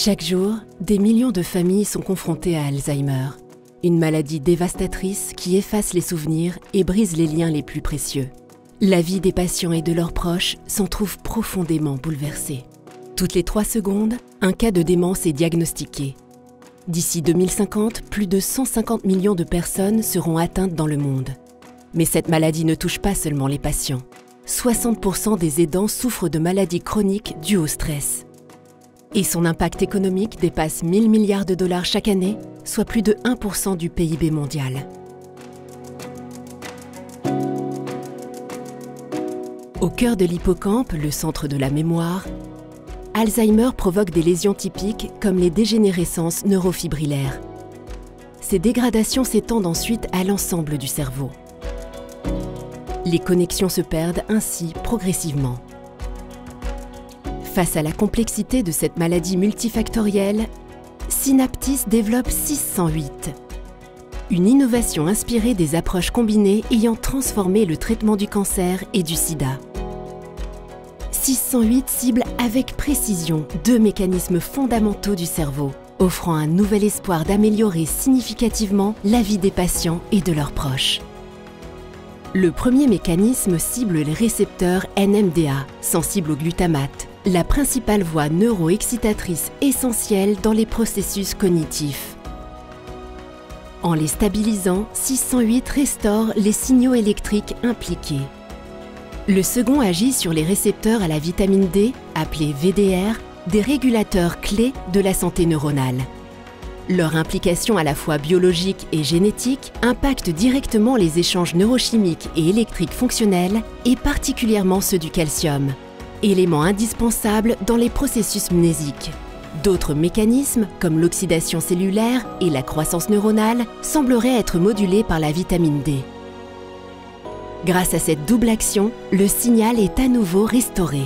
Chaque jour, des millions de familles sont confrontées à Alzheimer, une maladie dévastatrice qui efface les souvenirs et brise les liens les plus précieux. La vie des patients et de leurs proches s'en trouve profondément bouleversée. Toutes les 3 secondes, un cas de démence est diagnostiqué. D'ici 2050, plus de 150 millions de personnes seront atteintes dans le monde. Mais cette maladie ne touche pas seulement les patients. 60% des aidants souffrent de maladies chroniques dues au stress. Et son impact économique dépasse 1 000 milliards de dollars chaque année, soit plus de 1% du PIB mondial. Au cœur de l'hippocampe, le centre de la mémoire, Alzheimer provoque des lésions typiques comme les dégénérescences neurofibrillaires. Ces dégradations s'étendent ensuite à l'ensemble du cerveau. Les connexions se perdent ainsi progressivement. Face à la complexité de cette maladie multifactorielle, Synaptis développe 608, une innovation inspirée des approches combinées ayant transformé le traitement du cancer et du sida. 608 cible avec précision 2 mécanismes fondamentaux du cerveau, offrant un nouvel espoir d'améliorer significativement la vie des patients et de leurs proches. Le premier mécanisme cible les récepteurs NMDA, sensibles au glutamate, la principale voie neuroexcitatrice essentielle dans les processus cognitifs. En les stabilisant, 608 restaure les signaux électriques impliqués. Le second agit sur les récepteurs à la vitamine D, appelés VDR, des régulateurs clés de la santé neuronale. Leur implication à la fois biologique et génétique impacte directement les échanges neurochimiques et électriques fonctionnels, et particulièrement ceux du calcium, élément indispensable dans les processus mnésiques. D'autres mécanismes, comme l'oxydation cellulaire et la croissance neuronale, sembleraient être modulés par la vitamine D. Grâce à cette double action, le signal est à nouveau restauré.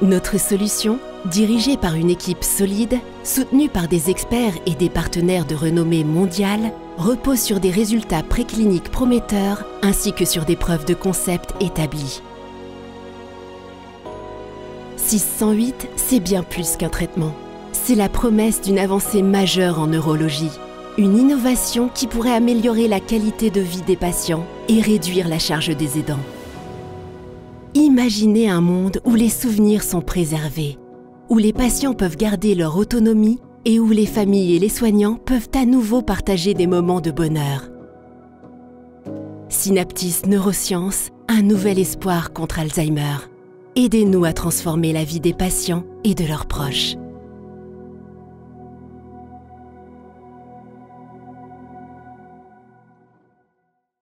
Notre solution, dirigée par une équipe solide, soutenue par des experts et des partenaires de renommée mondiale, repose sur des résultats précliniques prometteurs ainsi que sur des preuves de concept établies. 608, c'est bien plus qu'un traitement. C'est la promesse d'une avancée majeure en neurologie. Une innovation qui pourrait améliorer la qualité de vie des patients et réduire la charge des aidants. Imaginez un monde où les souvenirs sont préservés, où les patients peuvent garder leur autonomie et où les familles et les soignants peuvent à nouveau partager des moments de bonheur. Synaptis Neurosciences, un nouvel espoir contre Alzheimer. Aidez-nous à transformer la vie des patients et de leurs proches.